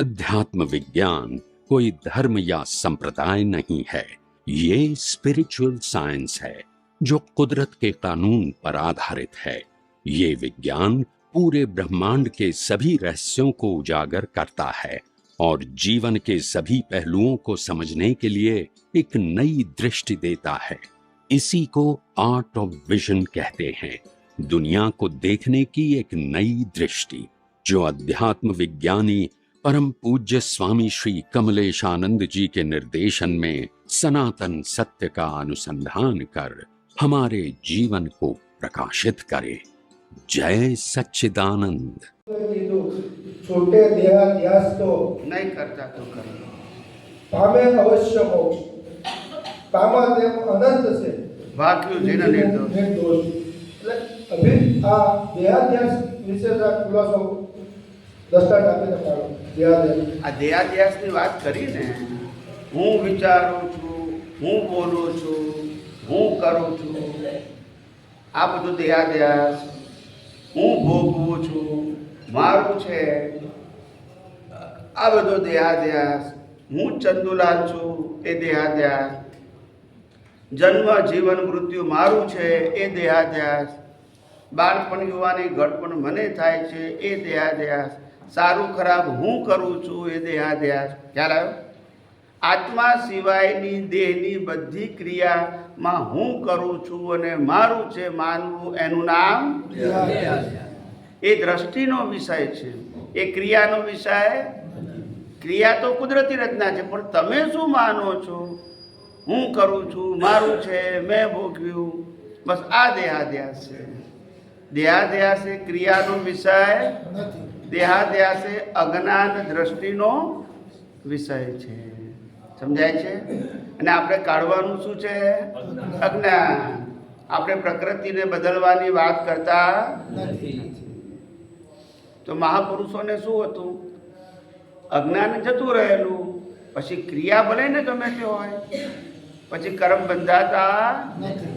अध्यात्म विज्ञान कोई धर्म या संप्रदाय नहीं है, ये स्पिरिचुअल साइंस है जो कुदरत के कानून पर आधारित है। ये विज्ञान पूरे ब्रह्मांड के सभी रहस्यों को उजागर करता है और जीवन के सभी पहलुओं को समझने के लिए एक नई दृष्टि देता है। इसी को आर्ट ऑफ विजन कहते हैं, दुनिया को देखने की एक नई दृष्टि, जो अध्यात्म विज्ञानी परम पूज्य स्वामी श्री कमलेशानंद जी के निर्देशन में सनातन सत्य का अनुसंधान कर हमारे जीवन को प्रकाशित करे। जय सच्चिदानंद। छोटे देहाध्यास तो नहीं करता तो करो, पामे अवश्य हो, पामा તેમ અનંત છે, વાક્યું જેના નિર્દોષ નિર્દોષ। એટલે અભી આ દેહાધ્યાસ વિશે ખુલાસો દસ્તાવેજ આપીને પાડો। દેહાધ્યાસ આ દેહાધ્યાસની વાત કરીને હું વિચારું છું, હું બોલું છું, હું કરું છું, આ બધું દેહાધ્યાસ, હું ભોગવું છું, મારું છે, આ બધો દેહાધ્યાસ, હું ચંદુલાલ છું એ દેહાધ્યાસ, જન્મ જીવન મૃત્યુ મારું છે એ દેહાધ્યાસ, બાળપણ યુવાની ઘડપણ મને થાય છે એ દેહાધ્યાસ, સારું ખરાબ હું કરું છું એ દેહાધ્યાસ। ખ્યાલ આવ્યો? આત્મા સિવાયની દેહની બધી ક્રિયામાં હું કરું છું અને મારું છે માનવું એનું નામ એ દ્રષ્ટિનો વિષય છે, એ ક્રિયાનો વિષય। ક્રિયા તો કુદરતી રચના છે, પણ તમે શું માનો છો? હું કરું છું, મારું છે, મેં ભોગવ્યું, બસ આ દેહાધ્યાસ છે। દેહાધ્યાસ એ ક્રિયાનો વિષય નથી। દેહાધ્યાસ એ અજ્ઞાન દ્રષ્ટિનો વિષય છે। સમજાય છે? અને આપણે કાઢવાનું શું છે? અજ્ઞાન। આપણે પ્રકૃતિને બદલવાની વાત કરતા નથી। તો મહાપુરુષોને શું હતું? અજ્ઞાન જતું રહેલું, પછી ક્રિયા ભલે ને ગમે તે હોય, પછી કર્મ બંધાતા નથી।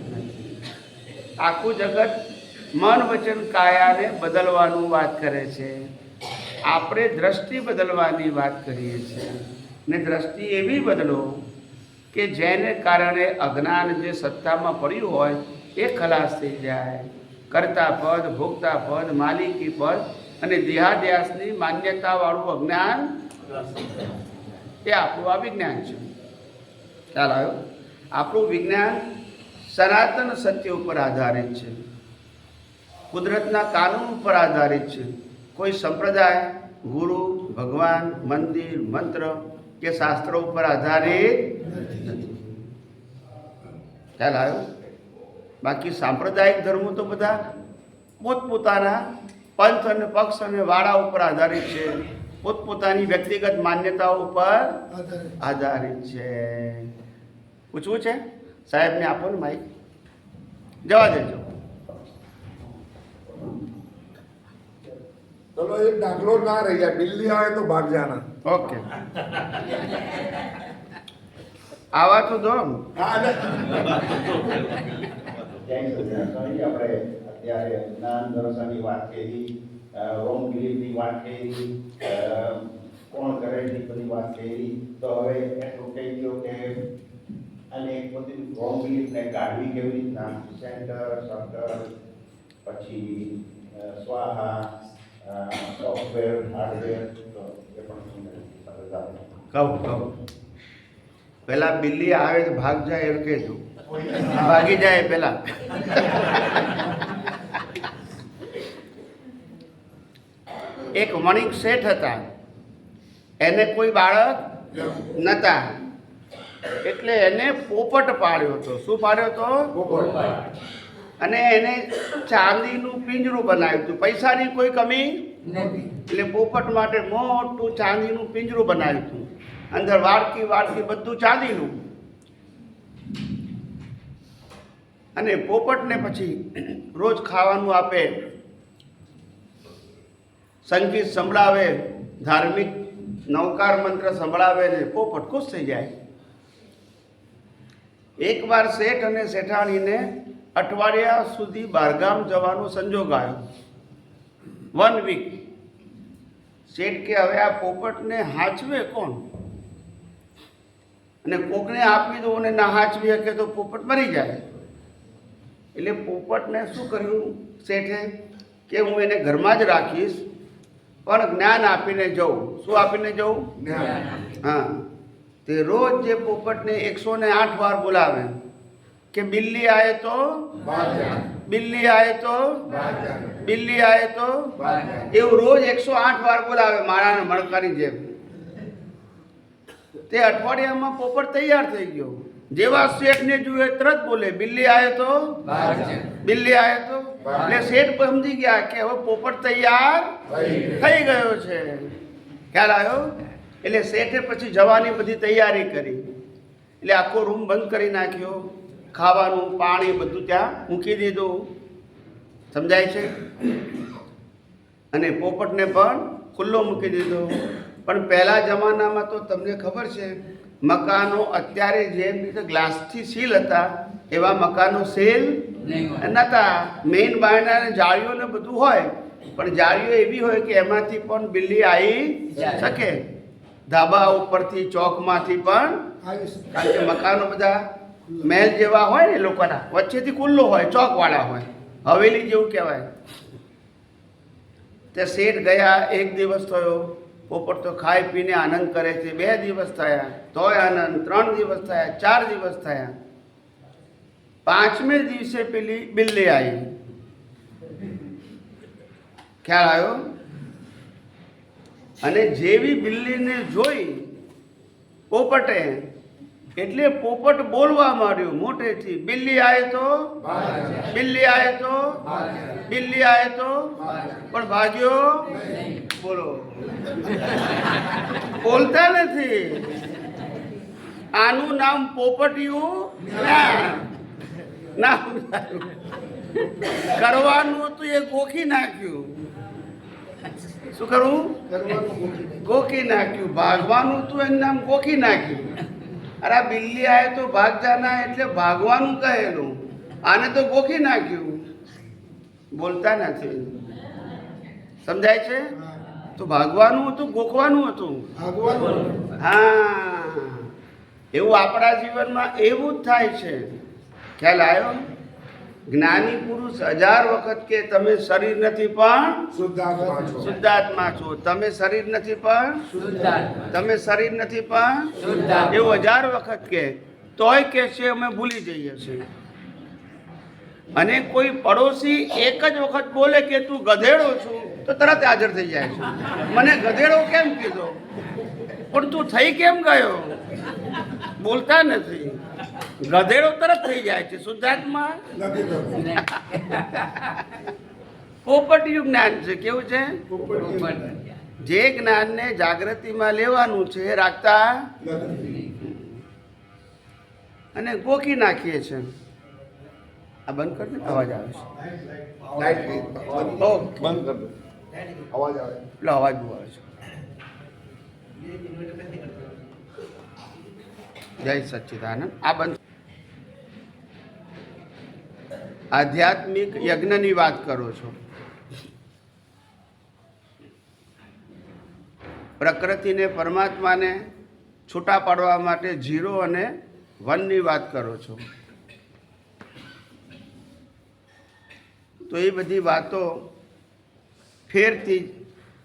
આખું જગત મન વચન કાયાને બદલવાનું વાત કરે છે, આપણે દ્રષ્ટિ બદલવાની વાત કરીએ છીએ। ને દ્રષ્ટિ એવી બદલો કે જેને કારણે અજ્ઞાન જે સત્તામાં પડ્યું હોય એ ખલાસ થઈ જાય। કર્તા પદ, ભોગતા પદ, માલિકી પદ અને દેહાધ્યાસની માન્યતાવાળું અજ્ઞાન એ આપણું આ વિજ્ઞાન છે। ખ્યાલ આવ્યો? આપણું વિજ્ઞાન સનાતન સત્ય ઉપર આધારિત છે, કુદરતના કાનૂન ઉપર આધારિત છે। કોઈ સંપ્રદાય, ગુરુ, ભગવાન, મંદિર, મંત્ર કે શાસ્ત્રો ઉપર આધારિત નથી। ખ્યાલ આવ્યો? બાકી સાંપ્રદાયિક ધર્મો તો બધા પોતપોતાના પંથ અને પક્ષ અને વાળા ઉપર આધારિત છે, પોતપોતાની વ્યક્તિગત માન્યતાઓ ઉપર આધારિત છે। પૂછવું છે? સાહેબને આપો ને માઇક, જવા દેજો। चलो एक दाखलो ना रह जाए, बिल्ली आए तो भाग जाना। ઓકે, આવા તો દો। આપણે અત્યારે જ્ઞાન દર્શનની વાત કરી, રોંગ બિલીફની વાત કરી, કોણ કરે એ બધી વાત કરી, તો હવે એટલું કહી ગયો કે અને બધી રોંગ બિલીફને કાઢવી કેવી રીતના, સેન્ટર, સર્કલ, પછી સ્વાહા, સોફ્ટવેર, હાર્ડવેર, તો એ પણ કહું પેલા બિલ્લી આવે તો ભાગ જાય એવું કહેજો, ભાગી જાય પેલા। એક વણિક શેઠ હતા, એને કોઈ બાળક નતા, એટલે એને પોપટ પાળ્યો હતો। શું પાળ્યો હતો? અને એને ચાંદીનું પિંજરું બનાવ્યું હતું, પૈસાની કોઈ કમી નથી, એટલે પોપટ માટે મોટું ચાંદીનું પિંજરું બનાવ્યું હતું, અંદર વાડકી વાડકી બધું ચાંદીનું। અને પોપટને પછી રોજ ખાવાનું આપે, સંગીત સંભળાવે, ધાર્મિક નવકાર મંત્ર સંભળાવે ને પોપટ ખુશ થઈ જાય। એકવાર શેઠ અને શેઠાણીને અઠવાડિયા સુધી બહારગામ જવાનો સંજોગ આવ્યો, 1 વીક। શેઠ કે હવે આ પોપટને હાચવે કોણ? અને કોકને આપી દો અને ના હાચવી શકે તો પોપટ મરી જાય. એટલે પોપટને શું કર્યું શેઠે કે હું એને ઘરમાં જ રાખીશ, પણ જ્ઞાન આપીને જઉં. શું આપીને જઉં? હા. તે રોજ જે પોપટને 108 વાર બોલાવે કે બિલ્લી આયે તો બિલ્લી આયે તો બિલ્લી આયે તો, એવું રોજ 108 વાર બોલાવે માળાના મણકાની જેમ. તે અઠવાડિયામાં પોપટ તૈયાર થઈ ગયો. જેવા શેઠને જુએ તરત બોલે બિલ્લી આયે તો બિલ્લી આયે તો. એટલે શેઠ સમજી ગયા કે હવે પોપટ તૈયાર થઈ ગયો છે. ખ્યાલ આવ્યો? એટલે શેઠે પછી જવાની બધી તૈયારી કરી. એટલે આખો રૂમ બંધ કરી નાખ્યો, ખાવાનું પાણી બધું ત્યાં મૂકી દીધું. સમજાય છે? અને પોપટને પણ ખુલ્લો મૂકી દીધો. પણ પહેલા જમાનામાં તો તમને ખબર છે, મકાનો અત્યારે જેમ રીતે ગ્લાસથી સીલ હતા એવા મકાનો સીલ નહોતા. મેઇન બારણાને જાળીઓ ને બધું હોય, પણ જાળીઓ એવી હોય કે એમાંથી પણ બિલ્લી આવી શકે. ધાબા ઉપરથી ચોકમાંથી પણ, કારણ કે મકાનો બધા મહેલ જેવા હોય ને, એ લોકોના વચ્ચેથી ખુલ્લો હોય, ચોકવાળા હોય, હવેલી જેવું કહેવાય. તે શેઠ ગયા, 1 દિવસ થયો, પોપટ તો ખાઈ પીને આનંદ કરે છે. 2 દિવસ થયા તોય આનંદ, 3 દિવસ થયા, 4 દિવસ થયા. 5મે દિવસે પેલી બિલ્લી આવી. ખ્યાલ આવ્યો? અને જેવી બિલ્લીને જોઈ પોપટે, એટલે પોપટ બોલવા માંડ્યો મોટેથી, બિલ્લી આયે તો બિલ્લી આયે તો બિલ્લી આયે તો, પણ ભાગ્યો. બોલો, બોલતા નથી. આનું નામ પોપટિયું ના. કરવાનું હતું એ ગોખી નાખ્યું. શું કરવું? ગોખી નાખ્યું. ભાગવાનું હતું એનું નામ ગોખી નાખ્યું. અરે આ બિલ્લી આયે તો ભાગ જાના એટલે ભાગવાનું કહેલું, આને તો ગોખી નાખ્યું. બોલતા નથી. સમજાય છે? તો ભાગવાનું હતું, ગોખવાનું હતું. હા, એવું આપણા જીવનમાં એવું જ થાય છે. ખ્યાલ આવ્યો? જ્ઞાની પુરુષ 1000 વખત કે તમે શરીર નથી પણ શુદ્ધાત્મા છો, તમે શરીર નથી પણ તમે શરીર નથી પણ એવું 1000 વખત કે, તોય કે છે અમે ભૂલી જઈએ છીએ. અને કોઈ પડોશી એક જ વખત બોલે કે તું ગધેડો છું તો તરત હાજર થઈ જાય છે. મને ગધેડો કેમ કીધો? પણ તું થઈ કેમ ગયો? બોલતા નથી. ગધેડો તરત થઈ જાય છે. શુદ્ધાત્મા પોપટિયું જ્ઞાન છે. કેવું છે? જે જ્ઞાનને જાગૃતિમાં લેવાનું છે રાખતા અને ગોખી નાખીએ છીએ. આ બંધ કર દે, અવાજ આવે છે. બંધ કર દો, અવાજ આવે. એટલે અવાજ બહુ આવે છે. જય સચ્ચિદાનંદ. આ બંધ. આધ્યાત્મિક યજ્ઞની વાત કરો છો. પ્રકૃતિને પરમાત્માને છૂટા પાડવા માટે 0 અને 1ની વાત કરો છો. તો એ બધી વાતો ફેરથી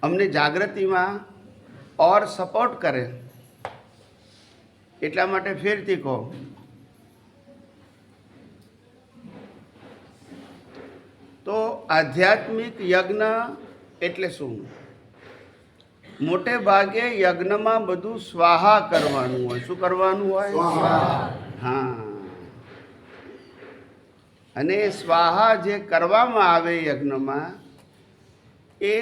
અમને જાગૃતિમાં ઓર સપોર્ટ કરે, એટલા માટે ફેરથી કહો. તો આધ્યાત્મિક યજ્ઞ એટલે શું? મોટે ભાગે યજ્ઞમાં બધું સ્વાહા કરવાનું હોય. શું કરવાનું હોય? હા. અને સ્વાહા જે કરવામાં આવે યજ્ઞમાં, એ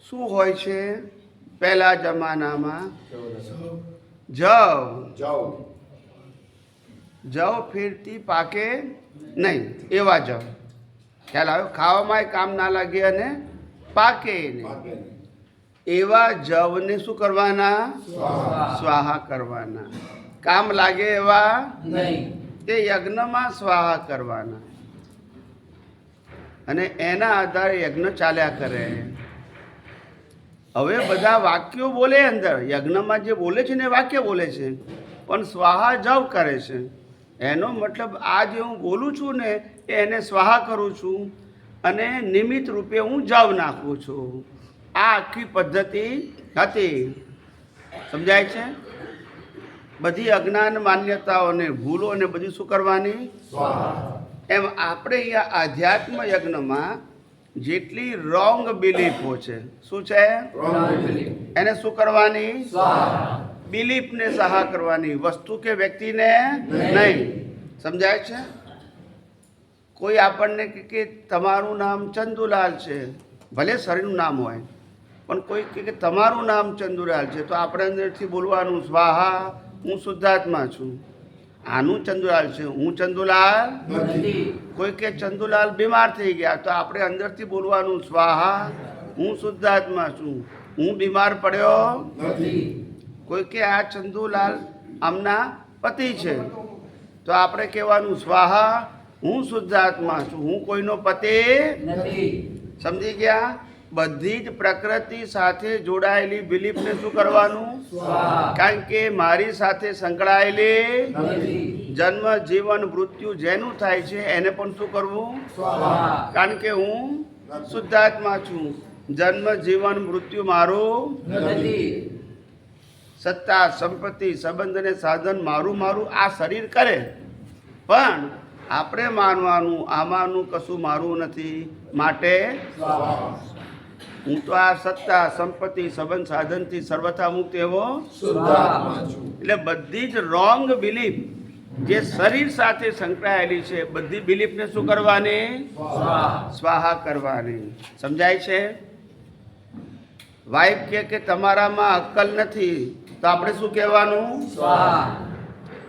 શું હોય છે? પહેલા જમાનામાં જવ ફેરથી પાકે નહીં, એવા જવ. ખ્યાલ આવ્યો? ખાવામાં કામ ના લાગે અને પાકે નહીં, એવા જવને શું કરવાના? સ્વાહા કરવાના. કામ લાગે એવા નહીં, તે યજ્ઞમાં સ્વાહા કરવાના. અને એના આધારે યજ્ઞ ચાલ્યા કરે. હવે બધા વાક્યો બોલે અંદર યજ્ઞમાં જે બોલે છે ને એ વાક્ય બોલે છે, પણ સ્વાહા જપ કરે છે. એનો મતલબ આ જે હું બોલું છું ને એને સ્વાહા કરું છું અને નિમિત્ત રૂપે હું જવ નાખું છું. આ આખી પદ્ધતિ હતી. સમજાય છે? બધી અજ્ઞાન માન્યતાઓને ભૂલોને બધી શું કરવાની? એમ આપણે અહીંયા આધ્યાત્મ યજ્ઞમાં જેટલી રોંગ બિલીફો છે, શું છે? એને શું કરવાની? બિલીફને સહા કરવાની, વસ્તુ કે વ્યક્તિને નહીં. સમજાય છે? કોઈ આપણને કે તમારું નામ ચંદુલાલ છે, ભલે શરીરનું નામ હોય, પણ કોઈ કે તમારું નામ ચંદુલાલ છે, તો આપણે અંદરથી બોલવાનું સ્વાહા, હું શુદ્ધાત્મા છું. આનું ચંદુલાલ છે, હું ચંદુલાલ નથી. કોઈ કે ચંદુલાલ બીમાર થઈ ગયા, તો આપણે અંદરથી બોલવાનું સ્વાહા, હું શુદ્ધાત્મા છું, હું બીમાર પડ્યો નથી. કોઈ કે આ ચંદુલાલ આમના પતિ છે, તો આપણે કહેવાનું સ્વાહા, હું શુદ્ધાત્મા છું, હું કોઈનો પતિ નથી. સમજી ગયા? બધી જ પ્રકૃતિ સાથે જોડાયેલી બિલીફને શું કરવાનું? કારણ કે મારી સાથે સંકળાયેલી જન્મ જીવન મૃત્યુ જેનું થાય છે એને પણ શું કરવું? કારણ કે હું શુદ્ધાત્મા છું, જન્મ જીવન મૃત્યુ મારું નથી. સત્તા સંપત્તિ સંબંધ અને સાધન મારું મારું આ શરીર કરે, પણ આપણે માનવાનું આમાંનું કશું મારું નથી. માટે હું તો આ સત્તા સંપત્તિ સંબંધ સાધનથી સર્વથા મુક્ત એવો એટલે બધી જ રોંગ બિલીફ જે શરીર સાથે સંકળાયેલી છે, બધી બિલીફને શું કરવાની? સ્વાહા કરવાની. સમજાય છે? વાઈફ કે તમારામાં અક્કલ નથી, તો આપણે શું કહેવાનું?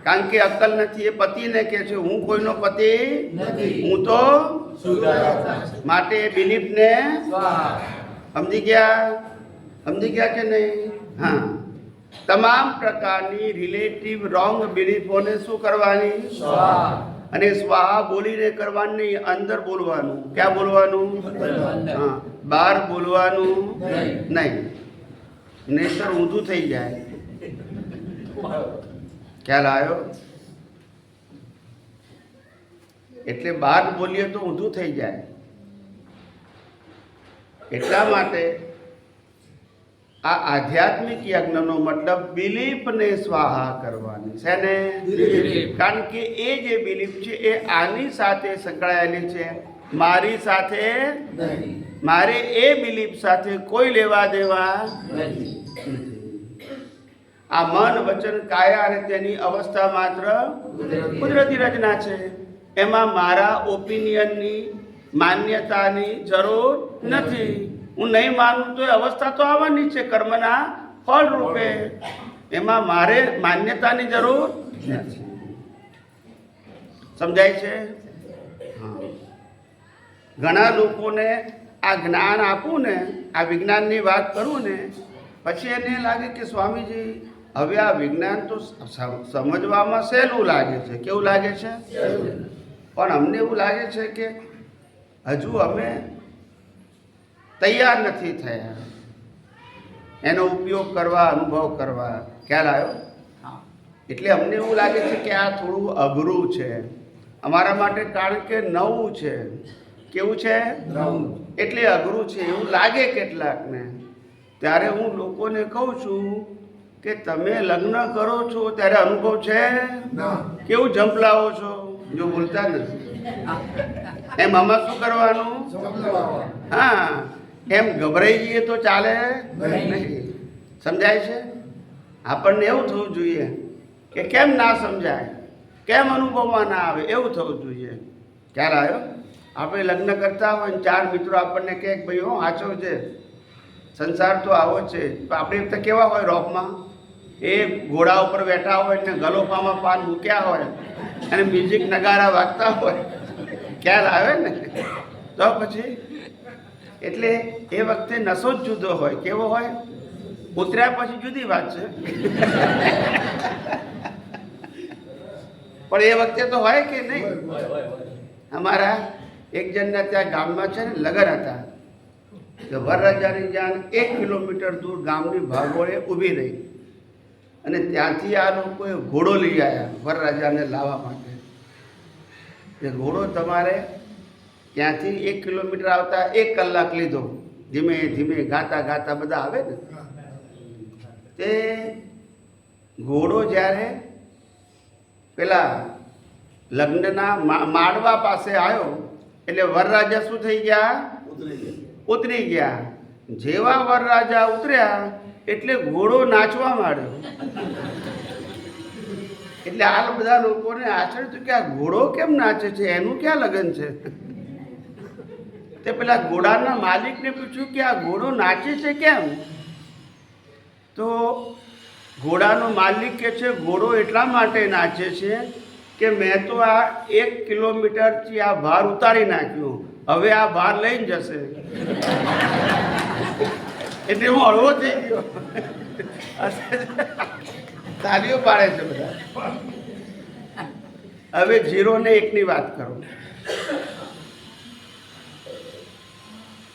કારણ કે અક્કલ નથી એ પતિને કહે છે, હું કોઈનો પતિ નથી, હું તો માટે બિલીફને સમજી ગયા? સમજી ગયા કે નહીં? હા. તમામ પ્રકારની રિલેટિવ રોંગ બિલીફોને શું કરવાની? અને સ્વાહા બોલીને કરવાની, અંદર બોલવાનું. ક્યાં બોલવાનું? હા, બહાર બોલવાનું નહીં, નહીંતર ઊંધું થઈ જાય. ખ્યાલ આવ્યો? એટલે બહાર બોલીએ તો ઊંધું થઈ જાય. એટલા માટે આ આધ્યાત્મિક યજ્ઞનો મતલબ બિલીફને સ્વાહા કરવાની છે ને. કારણ કે એ જે બિલીફ છે એ આની સાથે સંકળાયેલી છે, મારી સાથે નહીં. મારે એ બિલીફ સાથે કોઈ લેવા દેવા નથી. આ મન વચન કાયા અને તેની અવસ્થા માત્ર કુદરતી રચના છે. એમાં મારા ઓપિનિયનની માન્યતાની જરૂર નથી. હું નહીં માનું તો એ અવસ્થા તો આવવાની છે કર્મના ફળ રૂપે. એમાં મારે માન્યતાની જરૂર નથી. સમજાય છે? ઘણા લોકોને આ જ્ઞાન આપું ને, આ વિજ્ઞાનની વાત કરું ને, પછી એને લાગે કે સ્વામીજી હવે આ વિજ્ઞાન તો સમજવામાં સહેલું લાગે છે. કેવું લાગે છે? પણ અમને એવું લાગે છે કે હજુ અમે તૈયાર નથી થયા એનો ઉપયોગ કરવા, અનુભવ કરવા. ખ્યાલ આવ્યો? એટલે અમને એવું લાગે છે કે આ થોડું અઘરું છે અમારા માટે, કારણ કે નવું છે. કેવું છે? નવું. એટલે અઘરું છે એવું લાગે કેટલાકને. ત્યારે હું લોકોને કહું છું કે તમે લગ્ન કરો છો ત્યારે અનુભવ છે? કેવું ઝંપલાવો છો? જો બોલતા નથી એમ આમાં શું કરવાનું? હા, એમ ગભરાઈ જઈએ તો ચાલે નહીં. સમજાય છે? આપણને એવું થવું જોઈએ કે કેમ ના સમજાય, કેમ અનુભવમાં ના આવે, એવું થવું જોઈએ. ખ્યાલ આવ્યો? આપણે લગ્ન કરતા હોય ને 4 મિત્રો આપણને કહે કે ભાઈ આચો છે, સંસાર તો આવો છે. આપણે તો કેવા હોય રોપમાં, એ ઘોડા ઉપર બેઠા હોય ને ગલોફામાં પાન મૂક્યા હોય અને મ્યુઝિક નગારા વાગતા હોય. ખ્યાલ આવે ને? તો પછી એટલે એ વખતે નશો જ જુદો હોય. કેવો હોય? ઉતર્યા પછી જુદી વાત છે, પણ એ વખતે તો હોય કે નહીં? અમારા એક જણના ત્યાં ગામમાં છે ને લગ્ન હતા, કે વરરાજાની જાન 1 કિલોમીટર દૂર ગામની ભાગોળે ઊભી રહી અને ત્યાંથી આ લોકોએ ઘોડો લઈ આવ્યા વરરાજાને લાવવા માટે. એ ઘોડો તમારે ત્યાંથી 1 કિલોમીટર આવતા 1 કલાક લીધો. ધીમે ધીમે ગાતા ગાતા બધા આવે ને તે ઘોડો જ્યારે પેલા લગ્નના માડવા પાસે આવ્યો એટલે વરરાજા શું થઈ ગયા? ઉતરી ગયા. જેવા વરરાજા ઉતર્યા એટલે ઘોડો નાચવા માંડ્યો. એટલે આ બધા લોકોને આશ્ચર્ય થયું કે આ ઘોડો કેમ નાચે છે, એનું ક્યાં લગ્ન છે? તે પેલા ઘોડાના માલિકને પૂછ્યું કે આ ઘોડો નાચે છે કેમ? તો ઘોડાનો માલિક કહે છે ઘોડો એટલા માટે નાચે છે કે મેં તો આ 1 કિલોમીટરથી આ ભાર ઉતારી નાખ્યો, હવે આ ભાર લઈને જશે. એટલે હું હળવો થઈ ગયો. તાલીઓ પાડે છે બધા. હવે 0 ને 1 ની વાત કરું.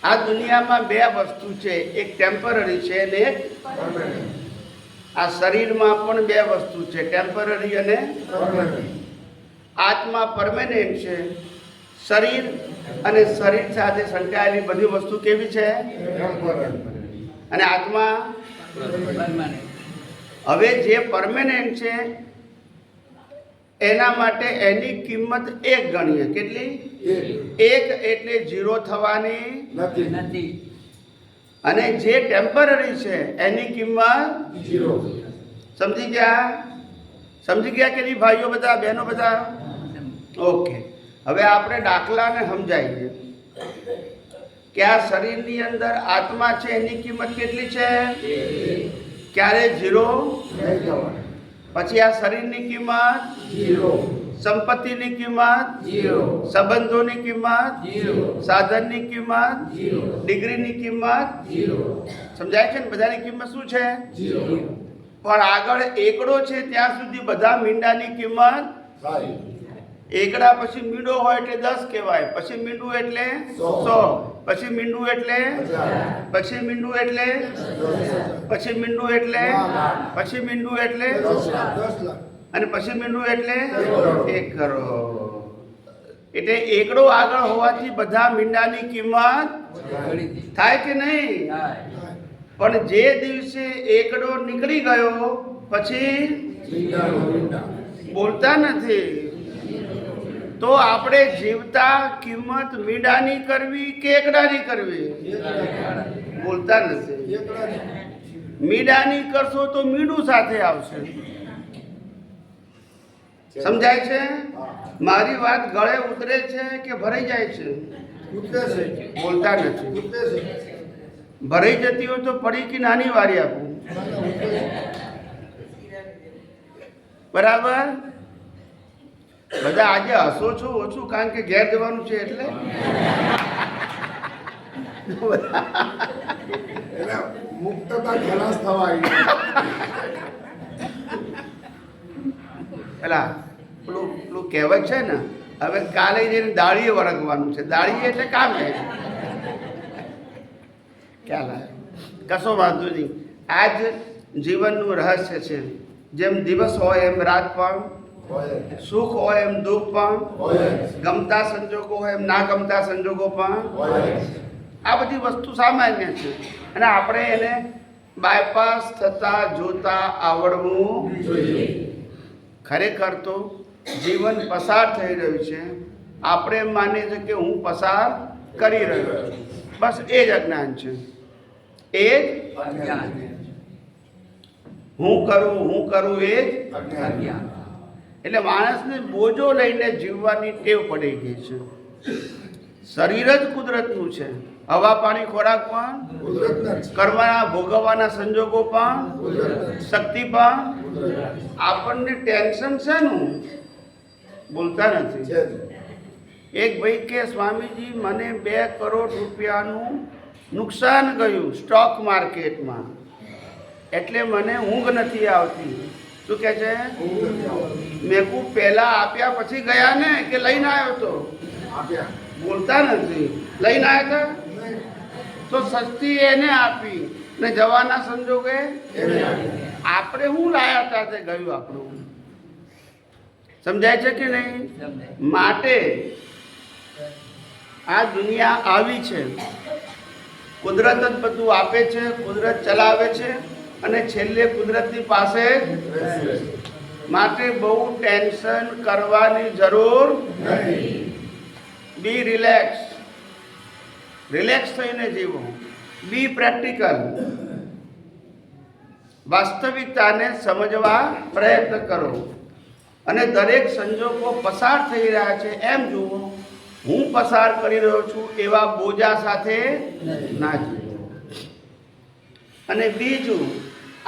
આ દુનિયામાં 2 વસ્તુ છે, એક ટેમ્પરરી છે અને એક આ શરીરમાં પણ 2 વસ્તુ છે, ટેમ્પરરી અને આત્મા પરમેનન્ટ છે. શરીર અને શરીર સાથે સંકળાયેલી બધી વસ્તુ કેવી છે? અને આત્મા. હવે જે પરમેનન્ટ છે એના માટે એની કિંમત 1 ગણીએ. કેટલી? 1 એટલે 0 થવાની નથી. અને જે ટેમ્પરરી છે એની કિંમત 0. સમજી ગયા? સમજી ગયા કે નહીં ભાઈઓ બધા, બહેનો બધા? ઓકે. હવે આપણે દાખલાને સમજાવીએ કે આ શરીરની અંદર આત્મા છે એની કિંમત કેટલી છે? ક્યારે 0? પછી આ શરીરની કિંમત 0, સંપત્તિની કિંમત 0, સંબંધોની કિંમત 0, સાધનની કિંમત 0, ડિગ્રીની કિંમત 0. સમજાય છે ને? બધાની કિંમત શું છે? 0. પણ આગળ એકડો છે ત્યાં સુધી બધા મીંડાની કિંમત. એકડા પછી મીંડો હોય એટલે 10 કહેવાય, પછી મીંડું એટલે 100, પછી મીંડું એટલે 1000, પછી મીંડું એટલે 10,000, પછી મીંડું એટલે 1,00,000, પછી મીંડું એટલે 10,00,000 અને પછી મીંડું એટલે 1 કરોડ. એટલે એકડો આગળ હોવાથી બધા મીંડાની કિંમત થાય કે નહીં? પણ જે દિવસે એકડો નીકળી ગયો પછી બોલતા નથી. તો આપણે જીવતા કિંમત મીંડાની કરવી કે એકડાની કરવી? બોલતા નથી. મીંડાની કરશો તો મીંડું સાથે આવશે. સમજાય છે? મારી વાત ગળે ઉતરે છે કે ભરાઈ જાય છે? બોલતા નથી. ભરાઈ જતી હોય તો પડી કે નાની વારી આપું? બરાબર? બધા આજે હસો છો ઓછું, કારણ કે ઘેર જવાનું છે એટલે. મુક્તતા ખલાસ થવા પેલા પેલું કહેવત છે ને, હવે કાલે જઈને દાળીએ વળગવાનું છે. દાળીએ એટલે કામ છે. ખ્યાલ આવે? કશો વાંધો નહીં. આ જ જીવનનું રહસ્ય છે. જેમ દિવસ હોય એમ રાત પણ, સુખ હોય એમ દુઃખ પણ, ગમતા સંજોગો હોય એમ ના ગમતા સંજોગો પણ. આ બધી વસ્તુ સામાન્ય છે અને આપણે એને બાયપાસ થતા જોતા આવડવું જોઈએ. ખરેખર તો જીવન પસાર થઈ રહ્યું છે, આપણે એમ માનીએ છીએ કે હું પસાર કરી રહ્યો છું. બસ એ જ અજ્ઞાન છે. એ જ હું કરું એ જ અજ્ઞાન. એટલે માણસને બોજો લઈને જીવવાની ટેવ પડી ગઈ છે. શરીર જ કુદરતનું છે. હવા પાણી ખોરાક પણ, કરવાના ભોગવવાના સંજોગો પણ, શક્તિ પણ. આપણને ટેન્શન છે નું? બોલતા નથી. એક ભાઈ કે સ્વામીજી મને 2 કરોડ રૂપિયાનું નુકસાન ગયું સ્ટોક માર્કેટમાં, એટલે મને ઊંઘ નથી આવતી. શું કહે છે? મેં કહું પહેલા આપ્યા પછી ગયા ને કે લઈને આવ્યો તો? બોલતા નથી. લઈને આવ્યા હતા? તો સસ્તી એને આપી ને જવાના સંજોગે આપણે શું લાયા હતા તે ગયું આપણું. સમજાય છે કે નહીં? માટે આ દુનિયા આવી છે, કુદરત જ બધું આપે છે, કુદરત ચલાવે છે અને છેલ્લે કુદરતની પાસે. માટે બહુ ટેન્શન કરવાની જરૂર નથી. બી રિલેક્સ, રિલેક્સ થઈને જીવો. બી પ્રેક્ટિકલ, વાસ્તવિકતાને સમજવા પ્રયત્ન કરો અને દરેક સંજોગો પસાર થઈ રહ્યા છે એમ જુઓ. હું પસાર કરી રહ્યો છું એવા બોજા સાથે ના જીવો. અને બીજું,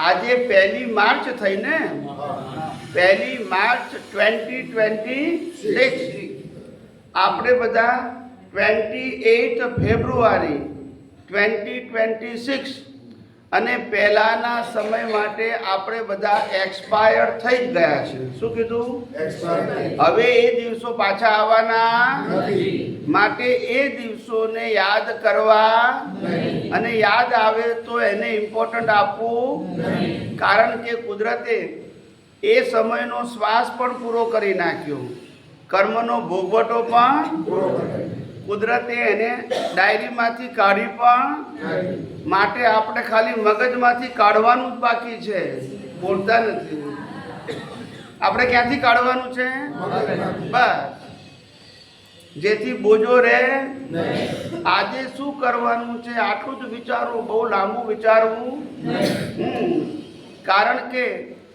આજે 1 માર્ચ થઈ ને, 1 માર્ચ 2026, આપણે બધા 28 ફેબ્રુઆરી 2026 અને પહેલાના સમય માટે આપણે બધા એક્સપાયર થઈ જ ગયા છે. શું કીધું? હવે એ દિવસો પાછા આવવાના માટે એ દિવસોને યાદ કરવા અને યાદ આવે તો એને ઇમ્પોર્ટન્ટ આપવું. કારણ કે કુદરતે એ સમયનો શ્વાસ પણ પૂરો કરી નાખ્યો, કર્મનો ભોગવટો પણ કુદરતે એને ડાયરીમાંથી કાઢી પણ. માટે આપણે ખાલી મગજમાંથી કાઢવાનું જ બાકી છે, બોલતા નથી. આપણે ક્યાંથી કાઢવાનું છે? બસ, જેથી બોજો રહે. આજે શું કરવાનું છે આટલું જ વિચારવું, બહુ લાંબુ વિચારવું. કારણ કે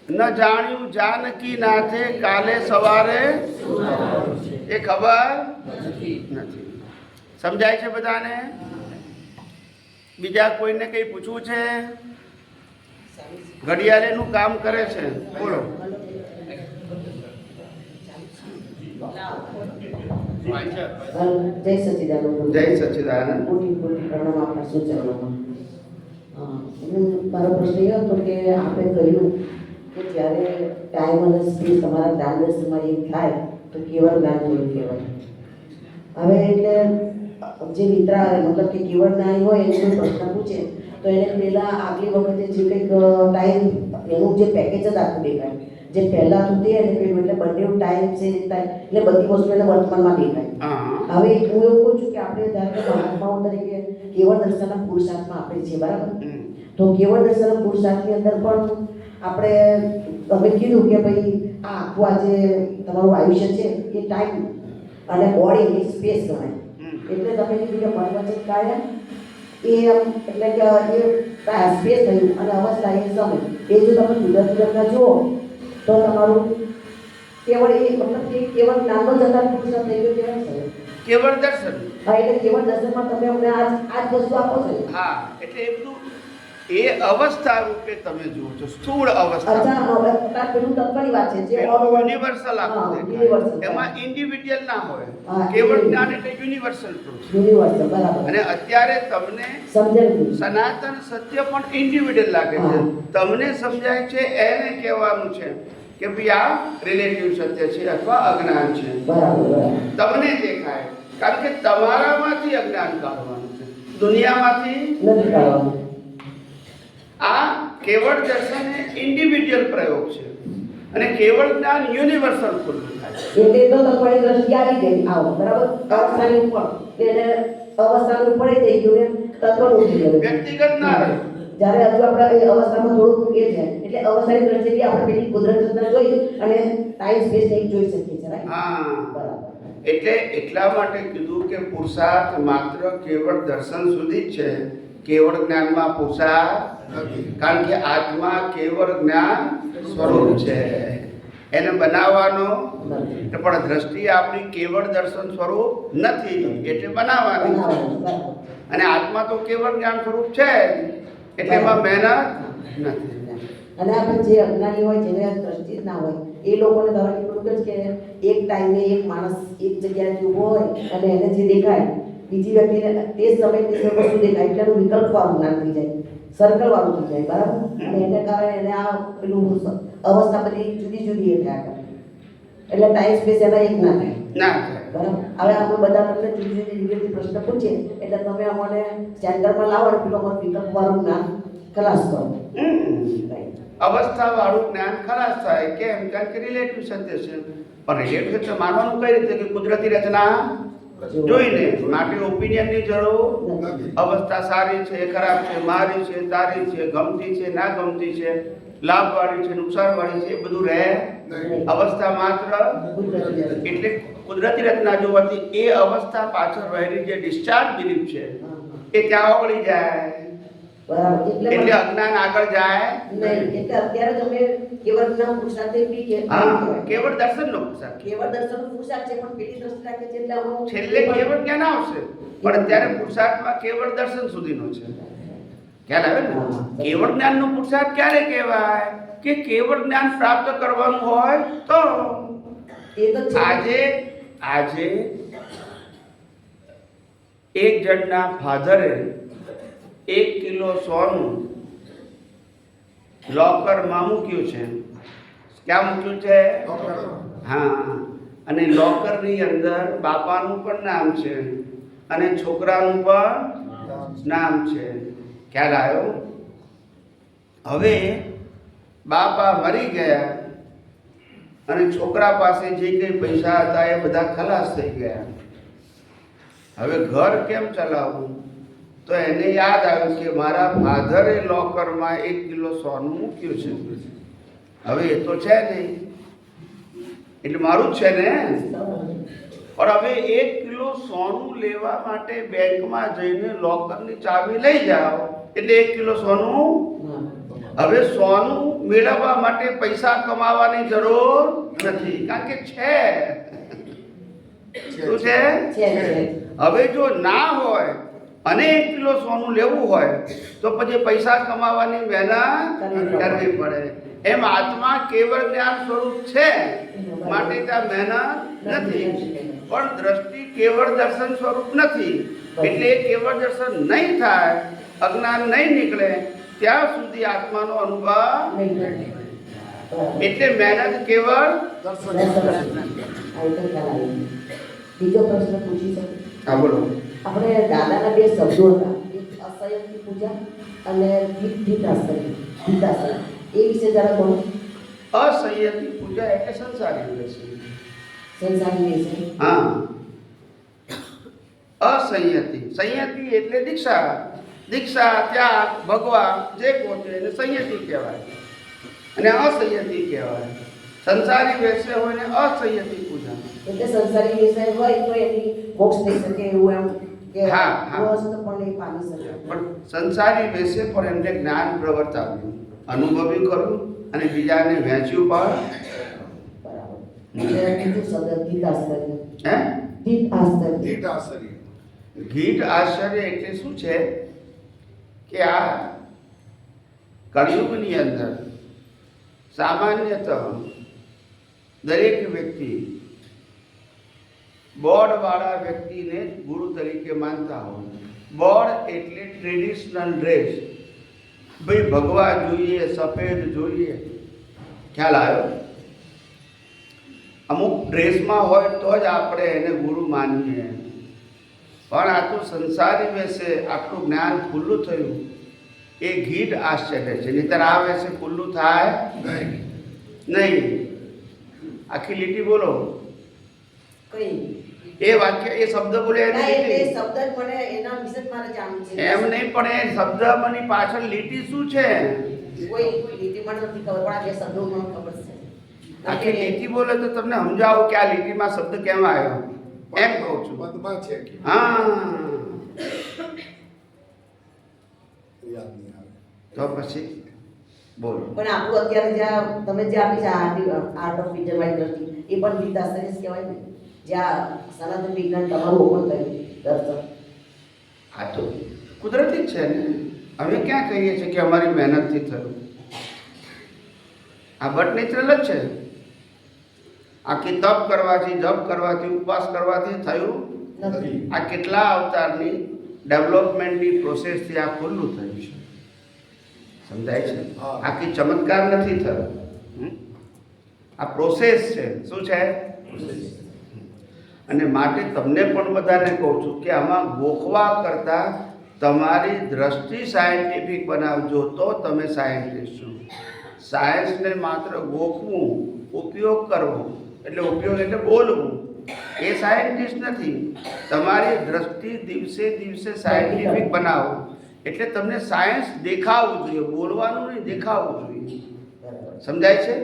ન જાણ્યું જાનકી નાથે કાલે સવારે એ ખબર નથી. સમજાય છે બધાને? બીજા કોઈને કંઈ પૂછવું છે? ઘડિયાળનું કામ કરે છે, બોલો. જય સચિદાનંદ. જય સચ્ચિદાનંદ. મોટી મોટી પ્રણામ આપણા સૂચનોમાં. મારો પ્રશ્ન એ હતો કે આપણે કહ્યું કે જ્યારે ટાઈમ અને સ્પેસ તમારા જ્ઞાન દર્શનમાં એક થાય તો કેવળ જ્ઞાન જોયું કહેવાય. હવે એટલે જે મિત્રા મતલબ કે કેવળ જ્ઞાની હોય એને કોઈ પ્રશ્ન પૂછે તો એને પહેલાં આગલી વખતે જે કંઈક ટાઈમ એનું જે પેકેજ જ આખું દેખાય, જે પહેલાં સુધી અને પેલું, એટલે બંને ટાઈમ છે થાય એટલે બધી વસ્તુ એને વર્તમાનમાં દેખાય. હવે હું એવું કહું છું કે આપણે ધારો કે મહાત્માઓ તરીકે કેવળ દર્શનના પુરુષાર્થમાં આપણે છીએ, બરાબર? તો કેવળ દર્શનના પુરુષાર્થની અંદર પણ આપણે તમે કીધું કે ભાઈ આ આખું આ જે તમારું આયુષ્ય છે એ ટાઈમ અને બોડી એ સ્પેસ ગણાય. એટલે તમે કીધું કે મનવચન કાયા એ એટલે કે એ સ્પેસ થયું અને અવસ્થા એ સમય. એ જો તમે કુદરતના જુઓ તો તમારું કેવળ એ મતલબ કે કેવળ જ્ઞાનનો જતા પુરુષાર્થ થઈ ગયો કેવળ છે, કેવળ દર્શન. હા, એટલે કેવળ દર્શનમાં તમે અમને આજ વસ્તુ આપો છો. હા, એટલે એ બધું એ અવસ્થા રૂપે તમે જુઓ છો, સ્થૂળ અવસ્થા. અચ્છા, પેલું તત્વની વાત છે જે યુનિવર્સલ આખું દેખાય. એમાં ઇન્ડિવિડ્યુઅલ ના હોય. કેવળ જ્ઞાન એટલે યુનિવર્સલ ટ્રુથ. યુનિવર્સલ, બરાબર. અને અત્યારે તમને સમજાયું. સનાતન સત્ય પણ ઇન્ડિવિડ્યુઅલ લાગે છે. તમને સમજાય છે એને કહેવાનું છે કે ભાઈ આ રિલેટિવ સત્ય છે અથવા અજ્ઞાન છે. બરાબર. તમને દેખાય કારણ કે તમારામાંથી અજ્ઞાન કાઢવાનું છે, દુનિયામાંથી નથી કાઢવાનું. આ કેવળ દર્શન એ ઇન્ડિવિડ્યુઅલ પ્રયોગ છે અને કેવળ જ્ઞાન યુનિવર્સલ ખુલ્લું થાય છે. એટલે તો તમારી દ્રષ્ટિ આવી ગઈ, આવો બરાબર. અવસ્થાની ઉપર એટલે અવસ્થાનું ઉપર થઈ ગયું ને તત્વનું થઈ ગયું, વ્યક્તિગત ના રહે. જ્યારે હજુ આપણે એ અવસ્થામાં થોડું એ છે એટલે અવસ્થાની દ્રષ્ટિથી આપણે પેલી કુદરત જોઈ અને ટાઈમ સ્પેસ નહીં જોઈ શકીએ છીએ, રાઈટ? હા, બરાબર. એટલે એટલા માટે કીધું કે પુરુષાર્થ માત્ર કેવળ દર્શન સુધી જ છે, કેવળ જ્ઞાનમાં પુરુષાર્થ નથી. કારણ કે આત્મા કેવળ જ્ઞાન સ્વરૂપ છે, એને બનાવવાનો પણ દ્રષ્ટિ આપણી કેવળ દર્શન સ્વરૂપ નથી એટલે બનાવવાની છે. અને આત્મા તો કેવળ જ્ઞાન સ્વરૂપ છે એટલે એમાં મહેનત નથી. અને આપણે જે અજ્ઞાની હોય જેને દ્રષ્ટિ જ ના હોય એ લોકોને ધારો કે પેલું કે એક ટાઈમે એક માણસ એક જગ્યાએ ઊભો હોય અને એને જે દેખાય બીજી વ્યક્તિને તે સમયે તે વસ્તુ દેખાય એટલે એનું વિકલ્પ વાળું જ્ઞાન થઈ જાય, સર્કલ વાળું થઈ જાય, બરાબર? અને એને કારણે એને આ પેલું અવસ્થા બધી જુદી જુદી એ થયા કરે એટલે ટાઈમ સ્પેસ એના એક ના થાય. બરાબર. હવે આપણે બધા તમને જુદી જુદી રીતે પ્રશ્ન પૂછે એટલે તમે અમને સ્ટેન્ડર્ડમાં લાવો ને પેલો અમારું વિકલ્પવાળું જ્ઞાન ખલાસ કરો. રાઈટ. અવસ્થાવાળું જ્ઞાન ખલાસ થાય કેમ? કારણ કે રિલેટિવ સત્ય છે. પણ રિલેટિવ સત્ય માનવાનું કઈ રીતે કે કુદરતી રચના જોઈને માટે ઓપિનિયનની જરૂર નથી. અવસ્થા સારી છે, ખરાબ છે, મારી છે, તારી છે, ગમતી છે, ના ગમતી છે, લાભવાળી છે, નુકસાનવાળી છે, એ બધું રહે નહીં. અવસ્થા માત્ર કુદરતી રચના. એટલે કુદરતી રચના જોવાથી એ અવસ્થા પાછળ રહેલી જે ડિસ્ચાર્જ બિલીફ છે એ ત્યાં ઓગળી જાય બરાબર. એટલે અજ્ઞાન આગળ જાય નહીં. એટલે અત્યારે તમે કેવળ જ્ઞાન પુરુષાર્થ બી કે હા કેવળ દર્શનનો પુરુષાર્થ. કેવળ દર્શન પુરુષાર્થ છે પણ પેલી દ્રષ્ટિ રાખે છે એટલે હું છેલ્લે કેવળ જ્ઞાન આવશે પણ અત્યારે પુરુષાર્થમાં કેવળ દર્શન સુધીનો છે. ખ્યાલ આવે ને? કેવળ જ્ઞાનનો પુરુષાર્થ ક્યારે કહેવાય કે કેવળ જ્ઞાન પ્રાપ્ત કરવાનું હોય તો એ તો છે. આજે એક જણના ફાધરે 1 કિલો સોનું લોકરમાં મૂક્યું છે. ક્યાં મૂક્યું છે? હા. અને લોકરની અંદર બાપાનું પણ નામ છે અને છોકરાનું પણ નામ છે. ખ્યાલ આવ્યો? હવે બાપા મરી ગયા અને છોકરા પાસે જે કંઈ પૈસા હતા એ બધા ખલાસ થઈ ગયા. હવે ઘર કેમ ચલાવવું? તો એને યાદ આવ્યું કે મારા ફાધરે લોકરમાં 1 કિલો સોનું મૂક્યું છે. હવે એ તો છે નહીં એટલે મારું જ છે ને. પણ હવે 1 કિલો સોનું લેવા માટે બેંકમાં જઈને લોકરની ચાવી લઈ જાઓ એટલે 1 કિલો સોનું. હવે સોનું મેળવવા માટે પૈસા કમાવાની જરૂર નથી કારણ કે છે. શું છે? છે. હવે જો ના હોય અને 1 કિલો સોનું લેવું હોય તો પછી પૈસા કમાવાની મહેનત કરવી પડે. એમ આત્મા કેવળ જ્ઞાન સ્વરૂપ છે માટે ત્યાં મહેનત નથી. પણ દ્રષ્ટિ કેવળ દર્શન સ્વરૂપ નથી એટલે એ કેવળ દર્શન નહીં થાય, અજ્ઞાન નહીં નીકળે ત્યાં સુધી આત્માનો અનુભવ. એટલે મહેનત કેવળ બીજો પ્રશ્ન પૂછી શકું? હા બોલો. આપણે દાદાના 2 શબ્દો હતા, એક અસંયમની પૂજા અને ગીતાસન. એ વિશે જરા કહો. અસંયતી પૂજા એટલે સંસારી રહેશે. સંસારી વિશે. હા. અસંયતી સંયતિ એટલે દીક્ષા. દીક્ષા ત્યાગ ભગવા જે પોતે એને સંયતિ કહેવાય અને અસંયતિ કહેવાય. સંસારી વેસે હોય ને અસંયતિ પૂજા. એટલે સંસારી વિષય હોય તો એની મોક્ષ થઈ શકે એવું એમ કે હા, હા. મોક્ષ પણ એ પામી શકે. પણ સંસારી વેસે પણ એમને જ્ઞાન પ્રવર્તાવ્યું, અનુભવ્યું ખરું અને બીજાને વહેંચ્યું પણ. બરાબર. એટલે બીજું શબ્દ ગીતાશ્ચર્ય. હે ગીતાશ્ચર્ય. દીઠ આશ્ચર્ય. ગીત આશ્ચર્ય એટલે શું છે કે આ કળિયુગની અંદર સામાન્યતઃ દરેક વ્યક્તિ બોર્ડવાળા વ્યક્તિને જ ગુરુ તરીકે માનતા હોય. બોર્ડ એટલે ટ્રેડિશનલ ડ્રેસ. ભાઈ ભગવા જોઈએ, સફેદ જોઈએ. ખ્યાલ આવ્યો? અમુક ડ્રેસમાં હોય તો જ આપણે એને ગુરુ માનીએ. પણ આ તો સંસારી વેશે આટલું જ્ઞાન ખુલ્લું થયું એ ગીઢ આશ્ચર્ય છે. નહીંતર આ વેશે ખુલ્લું થાય નહીં. આખી લીટી બોલો. કઈ એ વાક્ય એ શબ્દ બોલે ના, એટલે એ શબ્દ જ મને એના વિશે જ મારે જાણવું છે. એમ નહીં પણ એ શબ્દની પાછળ લીટી શું છે? કોઈ લીટી મને નથી ખબર પણ આ 2 શબ્દો મને ખબર છે. આખી લીટી બોલે તો તમને સમજાવો કે આ લીટીમાં શબ્દ કેમ આવ્યો એમ કહું છું. પદમાં છે કે હા યાદ નહીં આવે. તો પછી બોલો. પણ આપણું અત્યારે જ્યાં તમે જે આપી છે આર્ટ ઓફ વિઝનવાળી દ્રષ્ટિ એ પણ ગીતાશ્ચર્ય જ કહેવાય ને, જ્યાં સનાતન વિજ્ઞાન તમારું ઓપન થયું દર્શન. આ તો કુદરતી જ છે ને. અમે ક્યાં કહીએ છીએ કે અમારી મહેનતથી થયું? આ બટ નેચરલ જ છે. આખી તપ કરવાથી, જપ કરવાથી, ઉપવાસ કરવાથી થયું નથી. આ કેટલા અવતારની ડેવલપમેન્ટની પ્રોસેસથી આ ખુલ્લું થયું છે. સમજાય છે? હા. આખી ચમત્કાર નથી થયો. આ પ્રોસેસ છે. શું છે? અને માટે તમને પણ બધાને કહું છું કે આમાં ગોખવા કરતાં તમારી દ્રષ્ટિ સાયન્ટિફિક બનાવજો તો તમે સાયન્ટિસ્ટ છો. સાયન્સને માત્ર ગોખવું, ઉપયોગ કરવો, એટલે ઉપયોગ એટલે બોલવું, એ સાયન્ટિસ્ટ નથી. તમારી દ્રષ્ટિ દિવસે દિવસે સાયન્ટિફિક બનાવો એટલે તમને સાયન્સ દેખાવું જોઈએ, બોલવાનું નહીં, દેખાવું જોઈએ. સમજાય છે?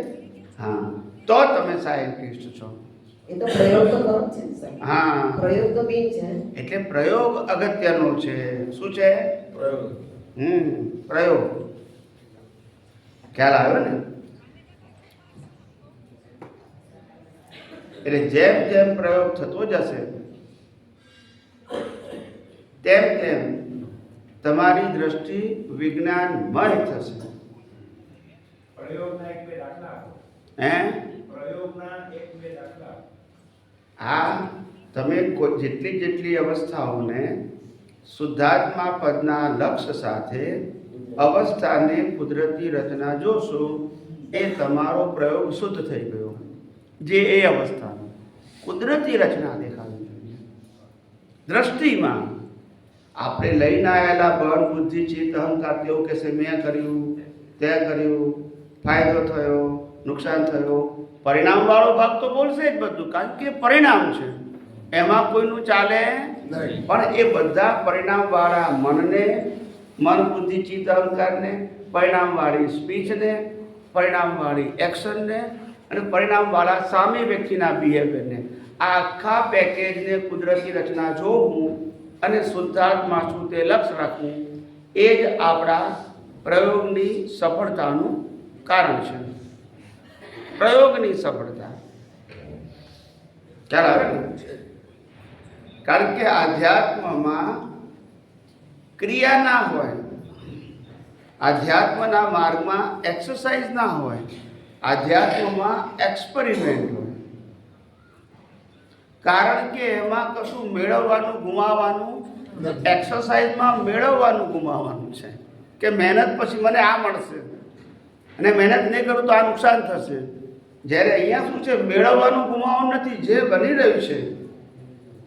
હા, તો તમે સાયન્ટિસ્ટ છો. એ તો પ્રયોગ તો કરો જ છે ને સર. હા, પ્રયોગ તો બી છે. એટલે પ્રયોગ અગત્યનો છે. શું છે? પ્રયોગ. પ્રયોગ. ખ્યાલ આવ્યો ને? એટલે જેમ જેમ પ્રયોગ થતો જશે તેમ તેમ તમારી દ્રષ્ટિ વિજ્ઞાનમય થશે. પ્રયોગના એક બે દાખલા આપો. હે? પ્રયોગના એક બે દાખલા. આ તમે જેટલી જેટલી અવસ્થાઓને શુદ્ધાત્મા પદના લક્ષ્ય સાથે અવસ્થાને કુદરતી રચના જોશો એ તમારો પ્રયોગ શુદ્ધ થઈ ગયો. જે એ અવસ્થાનો કુદરતી રચના દેખાવી જોઈએ દ્રષ્ટિમાં. આપણે લઈને આવેલા બળ, બુદ્ધિ, ચિત્ત, અહંકાર તેઓ કહેશે મેં કર્યું, તે કર્યું, ફાયદો થયો, નુકસાન થયો. પરિણામવાળો ભાગ તો બોલશે જ બધું, કારણ કે પરિણામ છે, એમાં કોઈનું ચાલે નહીં. પણ એ બધા પરિણામવાળા મનને, મન, બુદ્ધિ, ચિત્ત, અહંકારને, પરિણામવાળી સ્પીચને, પરિણામવાળી એક્શનને અને પરિણામવાળા સામે વ્યક્તિના બિહેવિયરને, આ આખા પેકેજને કુદરતી રચના જોવું અને શુદ્ધાત્મા શું તે લક્ષ્ય રાખવું એ જ આપણા પ્રયોગની સફળતાનું કારણ છે. પ્રયોગની સફળતા ખ્યાલ આવે ને? કારણ કે આધ્યાત્મમાં ક્રિયા ના હોય, આધ્યાત્મના માર્ગમાં એક્સરસાઇઝ ના હોય, આધ્યાત્મમાં એક્સપેરિમેન્ટ હોય. કારણ કે એમાં કશું મેળવવાનું, ગુમાવવાનું, એક્સરસાઇઝમાં મેળવવાનું, ગુમાવવાનું છે કે મહેનત પછી મને આ મળશે અને મહેનત નહીં કરું તો આ નુકસાન થશે. જ્યારે અહીંયા શું છે? મેળવવાનું, ગુમાવવાનું નથી. જે બની રહ્યું છે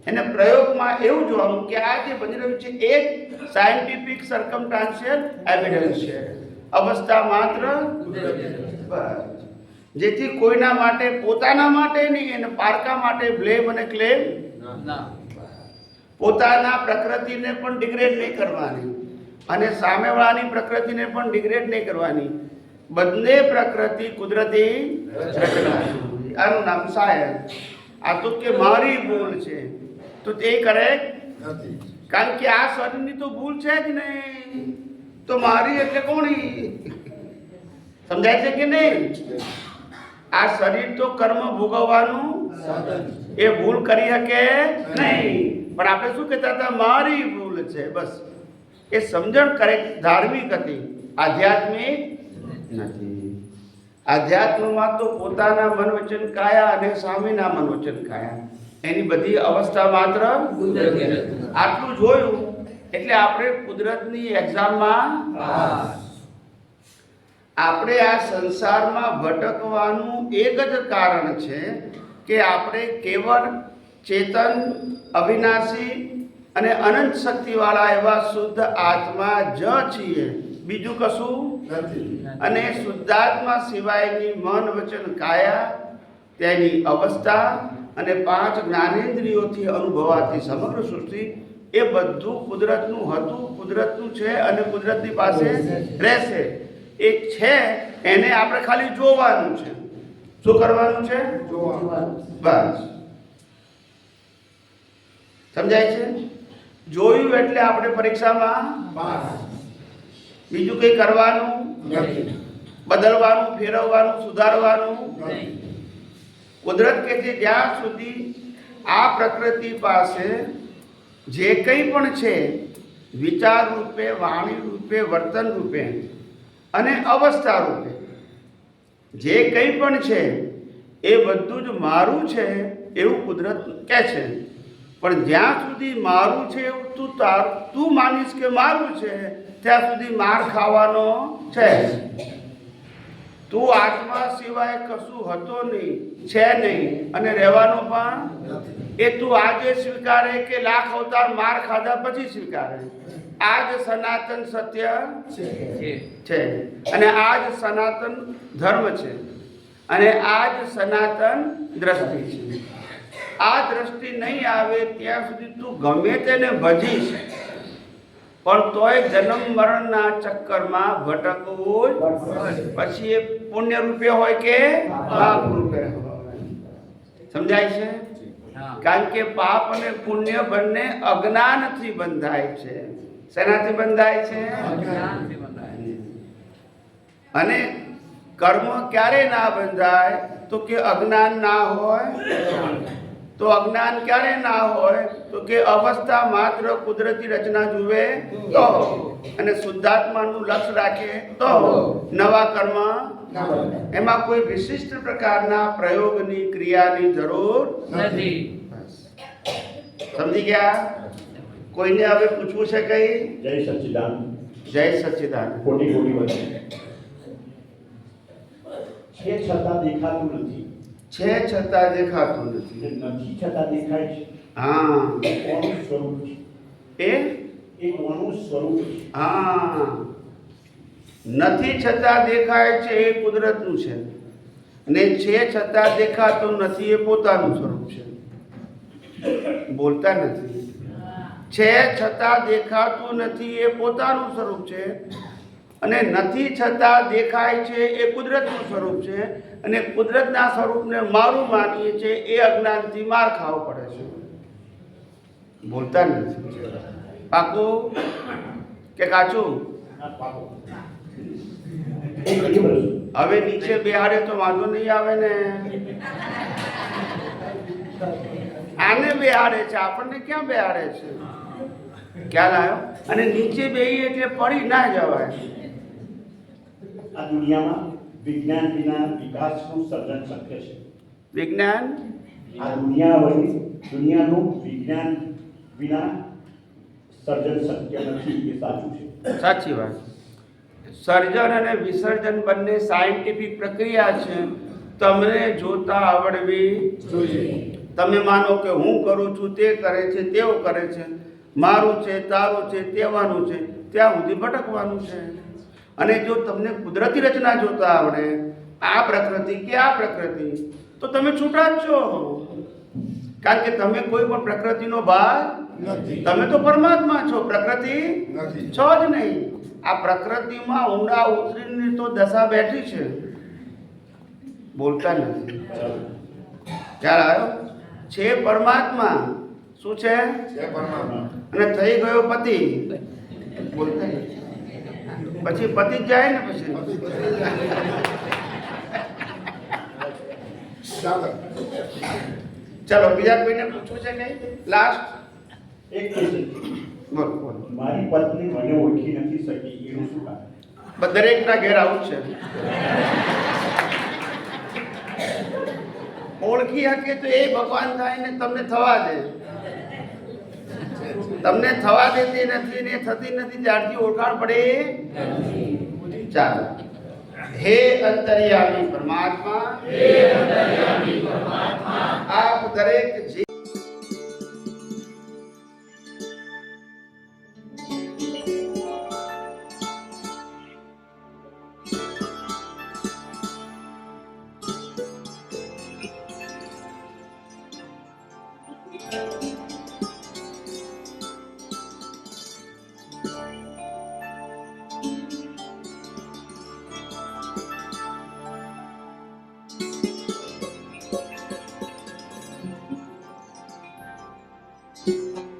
એને પ્રયોગમાં એવું જોવાનું કે આ જે બની રહ્યું છે એ સાયન્ટિફિક સર્કમસ્ટાન્શિયલ એવિડન્સ છે, અવસ્થા માત્ર બસ. જેથી કોઈના માટે, પોતાના માટે નહીં અને પારકા માટે બ્લેમ અને ક્લેમ ના. પોતાના પ્રકૃતિને પણ ડિગ્રેડ નહીં કરવાની અને સામેવાળાની પ્રકૃતિને પણ ડિગ્રેડ નહીં કરવાની. બંને પ્રકૃતિ કુદરતી રચના છે. આનું નામ સાયન્સ. આ તો કે મારી ભૂલ છે તો તે કરેક્ટ નથી. કારણ કે આ શરીરની તો ભૂલ છે જ નહીં, તો મારી એટલે કોની? સમજાય છે કે નહીં? આ શરીર તો કર્મ ભોગવવાનું એ ભૂલ કરી શકે નહીં. પણ આપણે શું કહેતા હતા? મારી ભૂલ છે. બસ એ સમજણ કરેક્ટ ધાર્મિક હતી, આધ્યાત્મિક નથી. આધ્યાત્મમાં તો પોતાના મન વચન કાયા અને સામેના મન વચન કાયા એની બધી અવસ્થા માત્ર આટલું જોયું એટલે આપણે કુદરતની એક્ઝામમાં આપણે આ સંસારમાં ભટકવાનું એક જ કારણ છે કે આપણે કેવળ ચેતન, અવિનાશી અને અનંત શક્તિવાળા એવા શુદ્ધ આત્મા જ છીએ, બીજું કશું નથી. અને શુદ્ધાત્મા સિવાયની મન વચન કાયા તેની અવસ્થા અને 5 જ્ઞાનેન્દ્રિયોથી અનુભવાતી સમગ્ર સૃષ્ટિ એ બધું કુદરતનું હતું, કુદરતનું છે અને કુદરતની પાસે રહેશે. એ છે એને આપણે ખાલી જોવાનું છે. શું કરવાનું છે? જોવાનું. બસ. સમજાય છે? જોયું એટલે આપણે પરીક્ષામાં પાસ. બીજું કંઈ કરવાનું નથી. બદલવાનું, ફેરવવાનું, સુધારવાનું. નથી. કુદરત કે છે જ્યાં સુધી આ પ્રકૃતિ પાસે જે કંઈ પણ છે વિચાર રૂપે, વાણી રૂપે, વર્તન રૂપે અને અવસ્થા રૂપે જે કંઈ પણ છે એ બધું જ મારું છે એવું કુદરત કહે છે. પણ જ્યાં સુધી મારું છે એવું તું માનીશ કે મારું છે ત્યાં સુધી માર ખાવાનો છે. તું આત્મા સિવાય કશું હતો નહીં, છે નહીં અને રહેવાનો પણ નથી. એ તું આજે સ્વીકારે કે લાખ અવતાર માર ખાધા પછી સ્વીકારે? આ જ સનાતન સત્ય છે અને આ જ સનાતન ધર્મ છે અને આ જ સનાતન દ્રષ્ટિ છે. આ દ્રષ્ટિ નહીં આવે ત્યાં સુધી તું ગમે તેને ભજીશ પણ તોય જન્મ મરણના ચક્કરમાં ભટકવું જ. પછી એ પુણ્ય રૂપે હોય કે પાપ રૂપે હોય. સમજાય છે? કારણ કે પાપ અને પુણ્ય બંને અજ્ઞાનથી બંધાય છે. શેનાથી બંધાય છે? અને કર્મ ક્યારે ના બંધાય? તો કે અજ્ઞાન ના હોય. તો અજ્ઞાન ક્યારે ના હોય? તો કે અવસ્થા માત્ર કુદરતી રચના જુએ તો અને શુદ્ધાત્માનું લક્ષ્ય રાખે તો નવા કર્મ એમાં કોઈ વિશિષ્ટ પ્રકારના પ્રયોગની ક્રિયાની જરૂર નથી. સમજી ગયા? કોઈને હવે પૂછવું છે કઈ? જય સચ્ચિદાનંદ. જય સચ્ચિદાનંદ. કોટી કોટી વંદન. છે છતાં દેખાતું નથી. છે છતાં દેખાતું નથી. નથી છતાં દેખાય છે. હા, એ કોનું સ્વરૂપ છે? એ કોનું સ્વરૂપ છે? હા, નથી છતાં દેખાય છે એ કુદરતનું છે ને છે છતાં દેખાતું નથી એ પોતાનું સ્વરૂપ છે. બોલતા નથી. છે છતાં દેખાતું નથી એ પોતાનું સ્વરૂપ છે અને નથી છતાં દેખાય છે એ કુદરતનું સ્વરૂપ છે અને કુદરતના સ્વરૂપને મારું માનીએ છીએ એ અજ્ઞાનથી માર ખાવો પડે છે. બોલતા નથી. પાકું કે કાચું? હવે નીચે બેહાડે તો વાંધો નહીં આવે ને. આને બેહાડે છે, આપણને ક્યાં બેહાડે છે? ખ્યાલ આવ્યો? અને નીચે બેહી એટલે પડી ના જવાય. આ દુનિયામાં વિજ્ઞાન વિના વિકાસનું સર્જન શક્ય છે. વિજ્ઞાન આ દુનિયાનું વિજ્ઞાન વિના સર્જન શક્ય નથી. એ સાચું છે. સાચી વાત. સર્જન અને વિસર્જન બંને સાયન્ટિફિક પ્રક્રિયા છે. તમને જોતા આવડવી જોઈએ. તમે માનો કે હું કરું છું, તે કરે છે, તેઓ કરે છે, મારું છે, તારું છે, તેવાનું છે, ત્યાં સુધી ભટકવાનું છે. અને જો તમને કુદરતી રચના જોતા આવડે, આ પ્રકૃતિ કે આ પ્રકૃતિ, તો તમે છૂટા જ છો. કારણ કે તમે કોઈ પણ પ્રકૃતિનો ભાગ નથી. તમે તો પરમાત્મા છો, પ્રકૃતિ છો જ નહીં. આ પ્રકૃતિમાં ઊંડા ઉતરીને તો દશા બેઠી છે. બોલતા નથી. ખ્યાલ આવ્યો? છે પરમાત્મા. શું છે? અને થઈ ગયો પતિ. બોલતા નથી. પછી પતિ જ જાય ને. પછી ચાલો બીજા કોઈને પૂછવું છે કઈ? લાસ્ટ એક ક્વેશ્ચન. બોલ બોલ. મારી પત્ની મને ઓળખી નથી શકી, એનું શું કારણ? દરેકના ઘેર આવું જ છે. ઓળખી શકે તો એ ભગવાન થાય ને તમને થવા દે. તમને થવા દેતી નથી ને થતી નથી ત્યારથી ઓળખાણ પડે. ચાલો. હે અંતર્યામી પરમાત્મા, આપ દરેક જીવ Thank you.